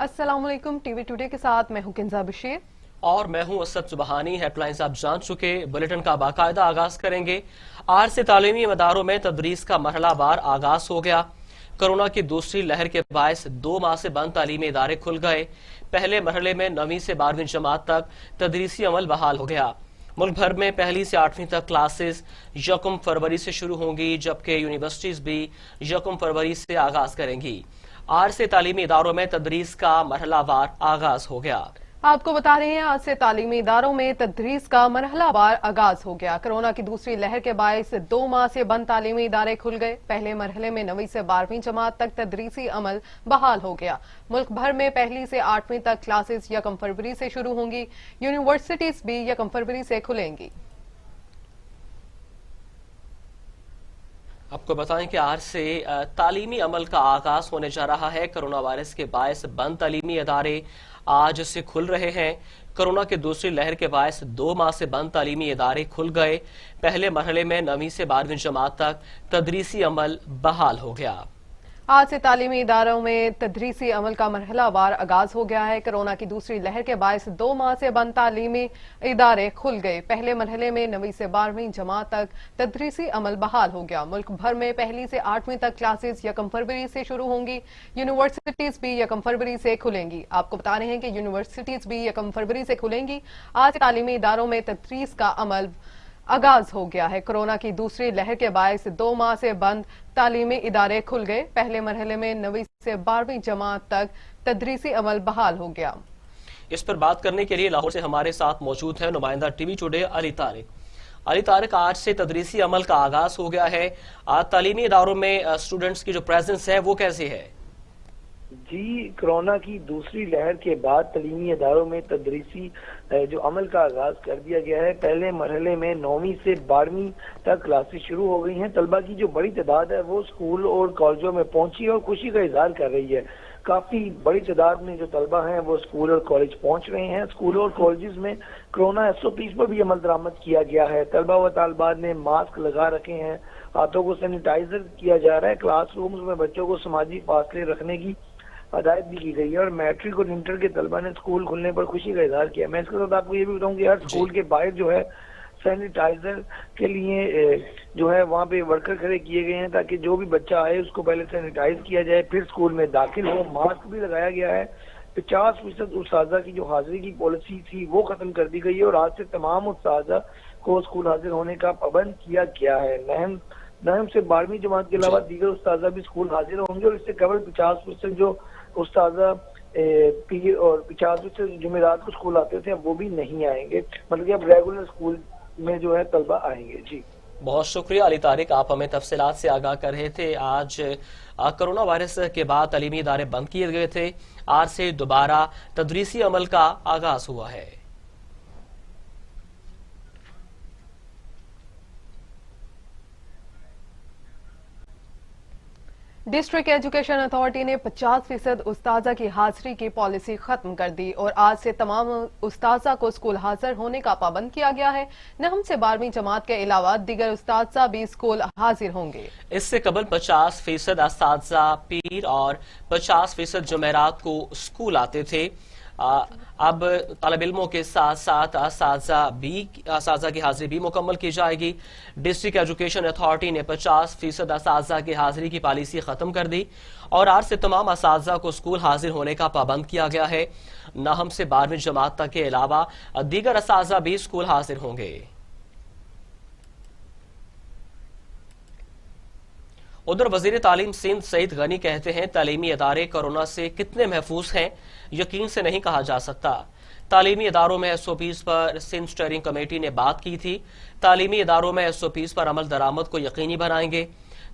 अस्सलाम वालेकुम। TV today के साथ मैं हूं किंजा बशीर और मैं हूं असद सुबहानी। हेडलाइंस आप जान चुके, बुलेटिन का बाकायदा आगाज करेंगे। आज से तालीमी इदारों में तदरीस का मरहलावार आगाज हो गया। कोरोना की दूसरी लहर के बायस 2 माह से बंद तालीमी इदारे खुल गए। पहले मरहले में 9वीं से 12वीं जमात तक तदरीसी अमल बहाल हो गया। मुल्क भर में पहली से 8वीं तक क्लासेस 1 फरवरी से शुरू होंगी, जबकि यूनिवर्सिटीज भी 1 फरवरी से आगाज करेंगी। आज से तालीमी इदारों में तदरीस का मरहलावार आगाज हो गया। आपको बता रहे हैं, आज से तालीमी इदारों में तदरीस का मरहलावार आगाज हो गया। कोरोना की दूसरी लहर के बायस 2 माह से बंद तालीमी इदारे खुल गए। पहले मरहले में 9वीं से 12वीं जमात तक तदरीसी अमल बहाल हो गया। मुल्क भर में पहली से 8वीं तक क्लासेस 1 फरवरी से शुरू होंगी। यूनिवर्सिटीज भी 1 फरवरी से खुलेंगी। आपको बताएं कि आज से तालीमी अमल का आगाज होने जा रहा है। कोरोना वायरस के बायस बंद तालीमी इदारे आज से खुल रहे हैं। कोरोना की दूसरी लहर के बायस 2 माह से बंद तालीमी इदारे खुल गए। पहले मरहले में 9वीं से 12वीं जमात तक तदरीसी अमल बहाल हो गया। आज से तालीमी इदारों में तदरीसी अमल का मरहलावार आगाज हो गया है। कोरोना की दूसरी लहर के बायस 2 माह से बंद तालीमी इदारे खुल गए। पहले मरहले में 9वीं से 12वीं जमात तक तदरीसी अमल बहाल हो गया। मुल्क भर में पहली से 8वीं तक क्लासेस 1 फरवरी से शुरू होंगी। यूनिवर्सिटीज भी 1 फरवरी से खुलेंगी। आपको बता रहे हैं कि यूनिवर्सिटीज भी 1 फरवरी से खुलेंगी। आज तालीमी इदारों में तदरीस का अमल आगाज हो गया है। कोरोना की दूसरी लहर के बायस 2 माह से बंद तालीमी इदारे खुल गए। पहले मरहले में 9वीं से 12वीं जमात तक तदरीसी अमल बहाल हो गया। इस पर बात करने के लिए लाहौर से हमारे साथ मौजूद है नुमाइंदा टीवी टुडे अली तारिक। अली तारिक, आज से तदरीसी अमल का आगाज हो गया है। आज तालीमी इदारों में स्टूडेंट्स की जो प्रेजेंस है वो कैसी है? जी, कोरोना की दूसरी लहर के बाद तालीमी इदारों में तदरीसी जो अमल का आगाज कर दिया गया है। पहले मरहले में 9वीं से 12वीं तक क्लासेस शुरू हो गई हैं। तलबा की जो बड़ी तादाद है वो स्कूल और कॉलेजों में पहुंची और खुशी का इजहार कर रही है। काफी बड़ी तादाद में जो तलबा हैं वो स्कूल और कॉलेज पहुंच रहे हैं। स्कूलों और कॉलेज में कोरोना SOPs पर भी अमल दरामद किया गया है। तलबा व तालबात ने मास्क लगा रखे हैं, हाथों को सैनिटाइजर किया जा रहा है। क्लासरूम्स में बच्चों को समाजी फासले रखने की हदायत भी की गई है। और मैट्रिक और इंटर के तलबा ने स्कूल खुलने पर खुशी का इजहार किया। मैं इसके साथ आपको ये भी बताऊं कि हर स्कूल के बाहर जो है सैनिटाइजर के लिए जो है वहाँ पे वर्कर खड़े किए गए हैं, ताकि जो भी बच्चा आए उसको पहले सैनिटाइज किया जाए, फिर स्कूल में दाखिल हो। मास्क भी लगाया गया है। 50% उस्ताजा की जो हाजिरी की पॉलिसी थी वो खत्म कर दी गई है और आज से तमाम उस्ताजा को स्कूल हाजिर होने का पाबंद किया गया है। नहम से 12वीं जमात के अलावा दीगर उस्ताजा भी स्कूल हाजिर होंगे और इससे केवल 50% जो उस्ताजा पीर और 50% जुमेरात को स्कूल आते थे अब वो भी नहीं आएंगे। मतलब कि अब रेगुलर स्कूल में जो है तलबा आएंगे। जी, बहुत शुक्रिया अली तारिक, आप हमें तफसीलात से आगाह कर रहे थे। आज कोरोना वायरस के बाद तालीमी इदारे बंद किए गए थे। आज से दोबारा तदरीसी अमल का आगाज हुआ है। डिस्ट्रिक्ट एजुकेशन अथॉरिटी ने 50% उस्ताजा की हाजिरी की पॉलिसी खत्म कर दी और आज से तमाम उस्ताजा को स्कूल हाजिर होने का पाबंद किया गया है। नहम से 12वीं जमात के अलावा दीगर उस्ताजा भी स्कूल हाजिर होंगे। इससे कबल 50% उस्ताजा पीर और 50% जुमेरात को स्कूल आते थे। अब तालिब इल्मों के साथ साथ असातिज़ा की हाजिरी भी मुकम्मल की जाएगी। डिस्ट्रिक्ट एजुकेशन अथॉरिटी ने 50% असातिज़ा की हाजिरी की पॉलिसी खत्म कर दी और आज से तमाम असातिज़ा को स्कूल हाजिर होने का पाबंद किया गया है। नहम से 12वीं जमात तक के अलावा दीगर असातिज़ा भी स्कूल हाजिर होंगे। उधर वजीर तालीम सिंध सईद गनी कहते हैं, तालीमी इदारे कोरोना से कितने महफूज हैं यकीन से नहीं कहा जा सकता। तालीमी इदारों में SOPs पर सिंध स्टीयरिंग कमेटी ने बात की थी। तालीमी इदारों में SOPs पर अमल दरामद को यकीनी बनाएंगे।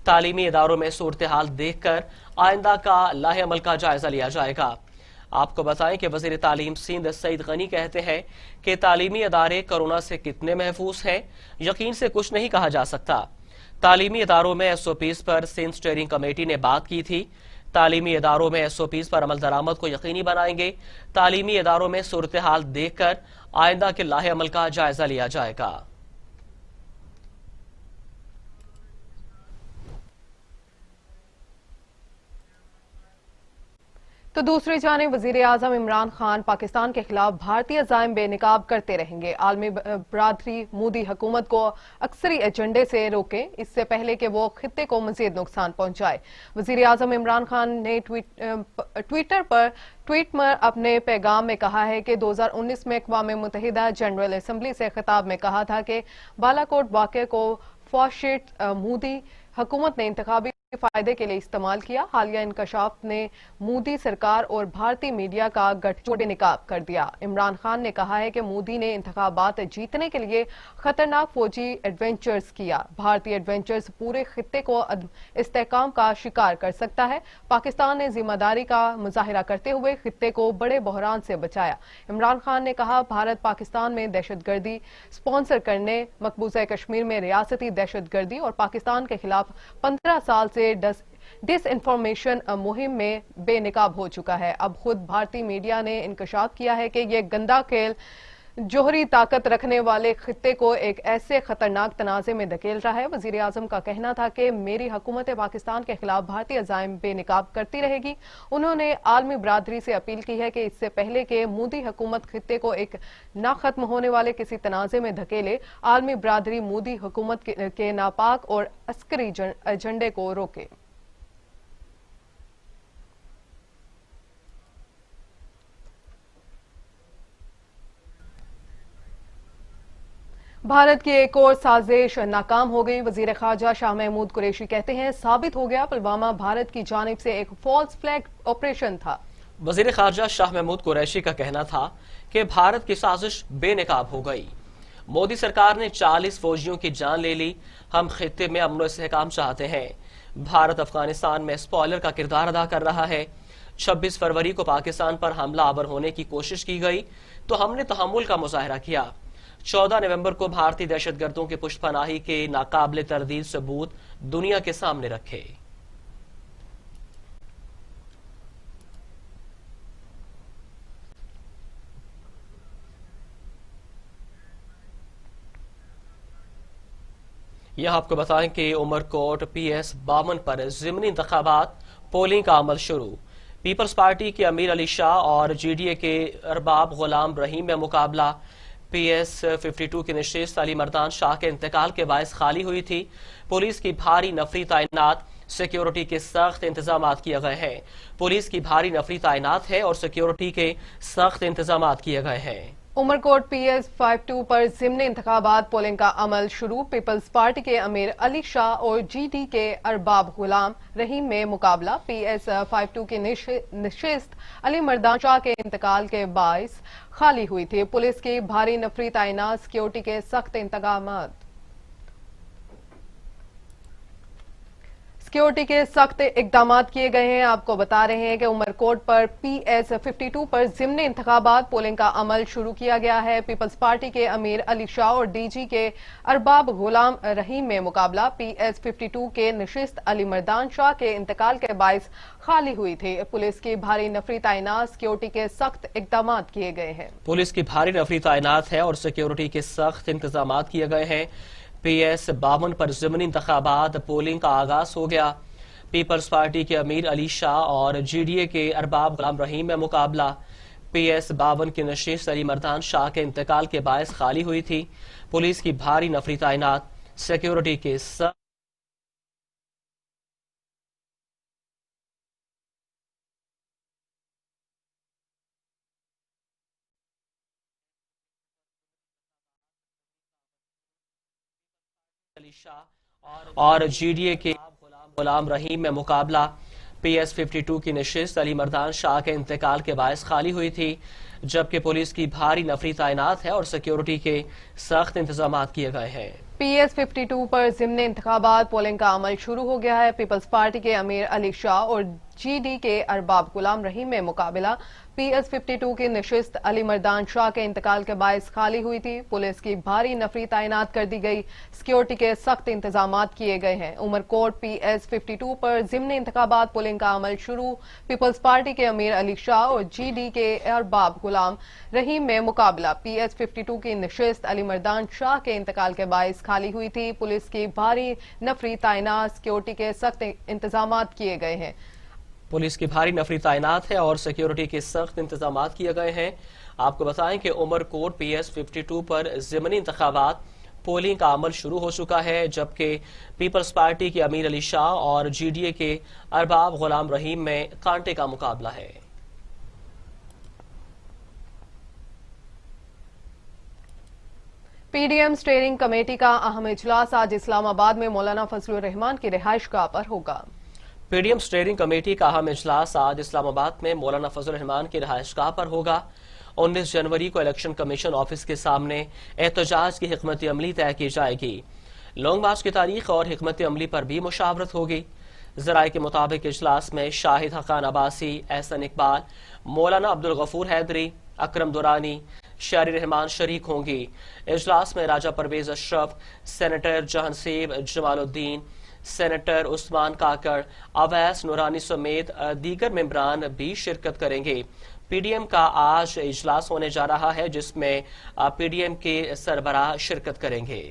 तालीमी इदारों में सूरत हाल देख कर आइंदा का लाहे अमल का जायजा लिया जाएगा। आपको बताएं कि वजीर तालीम सिंध सईद गनी कहते हैं कि तालीमी इदारे कोरोना से कितने महफूज हैं यकीन से कुछ नहीं कहा जा सकता। तालीमी इदारों में SOPs पर सिंध स्टीयरिंग कमेटी ने बात की थी। तालीमी इदारों में SOPs पर अमल दरामद को यकीनी बनाएंगे। तालीमी इदारों में सूरत हाल देखकर आइंदा के लाहे अमल का जायजा लिया जाएगा। तो दूसरी जानिब वजीर आजम इमरान खान पाकिस्तान के खिलाफ भारतीय अज़ाइम बेनकाब करते रहेंगे। आलमी बरादरी मोदी हुकूमत को अक्सरी एजेंडे से रोके, इससे पहले कि वो खित्ते को मजीद नुकसान पहुंचाए। वजीर आजम इमरान खान ने ट्वीट में अपने पैगाम में कहा है कि 2019 में अक़वाम मुत्तहिदा जनरल असम्बली से खिताब में कहा था कि बालाकोट वाक़े को फाशिस्ट मोदी हुकूमत ने इंतखाबी फायदे के लिए इस्तेमाल किया। हालिया इंकशाफ ने मोदी सरकार और भारतीय मीडिया का गठजोड़ बेनकाब कर दिया। इमरान खान ने कहा है कि मोदी ने इंतखाबात जीतने के लिए खतरनाक फौजी एडवेंचर्स किया। भारतीय एडवेंचर्स पूरे खित्ते को इस्तेहकाम का शिकार कर सकता है। पाकिस्तान ने जिम्मेदारी का मुजाहिरा करते हुए खित्ते को बड़े बहरान से बचाया। इमरान खान ने कहा, भारत पाकिस्तान में दहशतगर्दी स्पॉन्सर करने, मकबूजा कश्मीर में रियासती दहशतगर्दी और पाकिस्तान के खिलाफ 15 साल से डिसइंफॉर्मेशन मुहिम में बेनकाब हो चुका है। अब खुद भारतीय मीडिया ने इंकशाफ किया है कि यह गंदा खेल जोहरी ताकत रखने वाले खित्ते को एक ऐसे खतरनाक तनाज़े में धकेल रहा है। वजीर आजम का कहना था कि मेरी हुकूमत पाकिस्तान के खिलाफ भारतीय अज़ाइम बेनकाब करती रहेगी। उन्होंने आलमी बरादरी से अपील की है कि इससे पहले कि मोदी हुकूमत खित्ते को एक ना खत्म होने वाले किसी तनाज़े में धकेले, आलमी बरादरी मोदी हुकूमत के नापाक और अस्करी एजेंडे को रोके। भारत की एक और साजिश नाकाम हो गई। वजीर खारजा शाह महमूद कुरैशी कहते हैं, साबित हो गया पुलवामा भारत की जानिब से एक फॉल्स फ्लैग ऑपरेशन था। वजीर खारजा शाह महमूद कुरैशी का कहना था कि भारत की साजिश बेनकाब हो गई। मोदी सरकार ने 40 फौजियों की जान ले ली। हम खित्ते में अमन और इस्तेहकाम चाहते हैं। भारत अफगानिस्तान में स्पॉइलर का किरदार अदा कर रहा है। 26 फरवरी को पाकिस्तान पर हमला आवर होने की कोशिश की गई तो हमने तहम्मुल का मुजाहरा किया। 14 नवंबर को भारतीय दहशतगर्दों की पुष्टपनाही के नाकाबिले तरदीद सबूत दुनिया के सामने रखे। यह आपको बताएं कि उमरकोट PS 52 पर ज़िमनी इंतखाबात पोलिंग का अमल शुरू। पीपल्स पार्टी के अमीर अली शाह और GDA के अरबाब गुलाम रहीम में मुकाबला। PS 52 की नशिस्त अली मर्दान शाह के इंतकाल के बायस खाली हुई थी। पुलिस की भारी नफरी तैनात, सिक्योरिटी के सख्त इंतजाम किए गए हैं। पुलिस की भारी नफरी तैनात है और सिक्योरिटी के सख्त इंतजाम किए गए हैं। उमरकोट PS 52 पर ज़िमनी इंतखाबात पोलिंग का अमल शुरू। पीपल्स पार्टी के अमीर अली शाह और GD के अरबाब गुलाम रहीम में मुकाबला। PS 52 की नशिस्त अली मर्दान शाह के इंतकाल के बायस खाली हुई थी। पुलिस की भारी नफरी तैनात, सिक्योरिटी के सख्त इंतजामात सिक्योरिटी के सख्त इकदाम किए गए हैं। आपको बता रहे हैं कि उमरकोट पर PS 52 पर ज़िमनी इंतखाबात पोलिंग का अमल शुरू किया गया है। पीपल्स पार्टी के अमीर अली शाह और DG के अरबाब गुलाम रहीम में मुकाबला। PS 52 के नशिस्त अली मर्दान शाह के इंतकाल के बायस खाली हुई थी। पुलिस की भारी नफरी तैनात, सिक्योरिटी के सख्त इकदाम किए गए हैं। पुलिस की भारी नफरी तैनात है और सिक्योरिटी के सख्त इंतजाम किए गए हैं। PS 52 पर ज़िमनी इंतखाबात पोलिंग का आगाज हो गया। पीपल्स पार्टी के अमीर अली शाह और GDA के अरबाब गुलाम रहीम में मुकाबला। PS 52 की नशिस्त अली मर्दान शाह के इंतकाल के बायस खाली हुई थी। पुलिस की भारी नफरी तैनात, सिक्योरिटी के और GDA के गुलाम रहीम में मुकाबला। PS 52 की नशिस्त अली मर्दान शाह के इंतकाल के बायस खाली हुई थी, जबकि पुलिस की भारी नफरी तैनात है और सिक्योरिटी के सख्त इंतजाम किए गए हैं। PS 52 पर ज़िमनी इंतखाबात पोलिंग का अमल शुरू हो गया है। पीपल्स पार्टी के अमीर अली शाह और GD के अरबाब गुलाम रहीम में मुकाबला। PS 52 की नशिस्त अली मर्दान शाह के इंतकाल के बायस खाली हुई थी। पुलिस की भारी नफरी तैनात कर दी गई, सिक्योरिटी के सख्त इंतजाम किए गए हैं। उमरकोट PS 52 पर ज़िमनी इंतखाबात पोलिंग का अमल शुरू। पीपल्स पार्टी के अमीर अली शाह और GD के अरबाब गुलाम रहीम में मुकाबला। PS 52 की नशिस्त अली मर्दान शाह के इंतकाल के बायस खाली हुई थी। पुलिस की भारी नफरी तैनात, सिक्योरिटी के सख्त इंतजाम किए गए हैं। पुलिस की भारी नफरी तैनात है और सिक्योरिटी के सख्त इंतजाम किए गए हैं। आपको बताएं कि उमरकोट PS 52 पर ज़िमनी इंतखाबात पोलिंग का अमल शुरू हो चुका है, जबकि पीपल्स पार्टी के अमीर अली शाह और GDA के अरबाब गुलाम रहीम में कांटे का मुकाबला है। PDM स्टीयरिंग कमेटी का अहम इजलास आज इस्लामाबाद में मौलाना फजलुर रहमान की रिहाइशगाह पर होगा। PDM स्टीयरिंग कमेटी का अहम इजलास आज इस्लामाबाद में मौलाना फजलुर रहमान की रिहाइशगाह पर होगा। 19 जनवरी को इलेक्शन कमीशन ऑफिस के सामने एहतजाज की हिकमत अमली तय की जाएगी। लॉन्ग मार्च की तारीख और हिकमत अमली पर भी मुशावरत होगी। ज़राए के मुताबिक इजलास में शाहिद हकान अब्बासी, एहसन इकबाल, मौलाना अब्दुल गफूर हैदरी, अकरम दुरानी, शारी रहमान शरीक होंगी। इजलास में राजा परवेज अशरफ, सेनेटर जहानसीब जमालुद्दीन, सेनेटर उस्मान काकड़, अवैस नूरानी समेत दीगर मेंबरान भी शिरकत करेंगे। PDM का आज इजलास होने जा रहा है, जिसमें PDM के सरबराह शिरकत करेंगे।